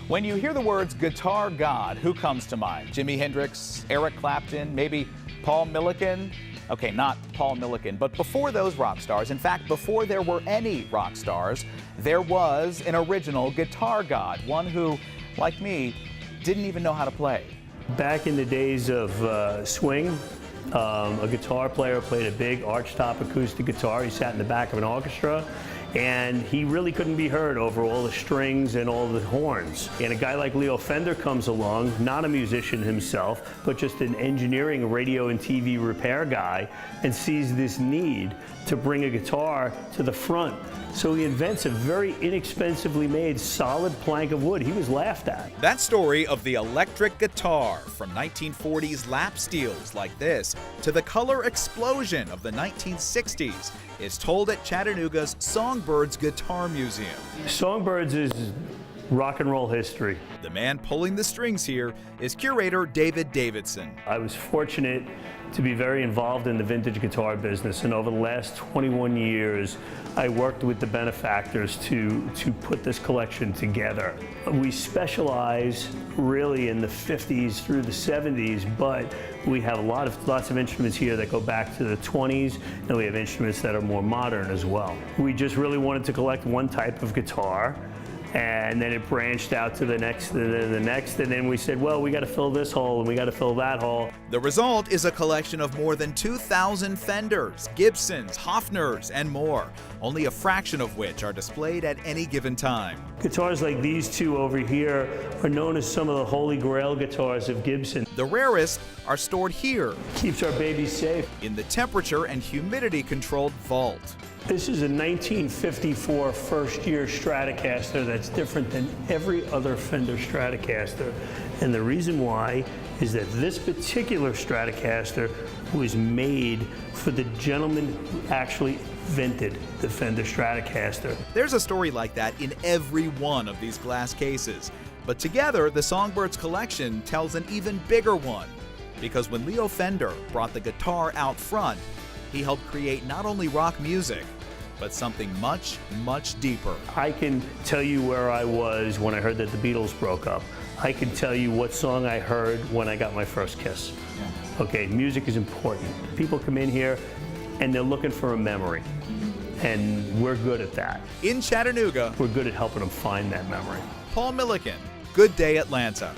When you hear the words guitar god, who comes to mind? Jimi Hendrix, Eric Clapton, maybe Paul Millican? Okay, not Paul Millican, but before those rock stars, in fact, before there were any rock stars, there was an original guitar god, one who, like me, didn't even know how to play. Back in the days of swing, a guitar player played a big archtop acoustic guitar. He sat in the back of an orchestra, and he really couldn't be heard over all the strings and all the horns. And a guy like Leo Fender comes along, not a musician himself, but just an engineering, radio and TV repair guy, and sees this need to bring a guitar to the front. So he invents a very inexpensively made solid plank of wood. He was laughed at. That story of the electric guitar, from 1940s lap steels like this to the color explosion of the 1960s, is told at Chattanooga's Songbirds Guitar Museum. Songbirds is rock and roll history. The man pulling the strings here is curator David Davidson. I was fortunate to be very involved in the vintage guitar business, and over the last 21 years I worked with the benefactors to put this collection together. We specialize really in the 50s through the 70s, but we have lots of instruments here that go back to the 20s, and we have instruments that are more modern as well. We just really wanted to collect one type of guitar, and then it branched out to the next, and the next, and then we said, well, we got to fill this hole and we got to fill that hole. The result is a collection of more than 2,000 Fenders, Gibsons, Hofners, and more, only a fraction of which are displayed at any given time. Guitars like these two over here are known as some of the holy grail guitars of Gibson. The rarest are stored here. Keeps our babies safe. In the temperature and humidity controlled vault. This is a 1954 first-year Stratocaster that's different than every other Fender Stratocaster. And the reason why is that this particular Stratocaster was made for the gentleman who actually invented the Fender Stratocaster. There's a story like that in every one of these glass cases. But together, the Songbirds collection tells an even bigger one. Because when Leo Fender brought the guitar out front, he helped create not only rock music, but something much, much deeper. I can tell you where I was when I heard that the Beatles broke up. I can tell you what song I heard when I got my first kiss. Yeah. Okay, music is important. People come in here and they're looking for a memory, and we're good at that. In Chattanooga, we're good at helping them find that memory. Paul Millican, Good Day Atlanta.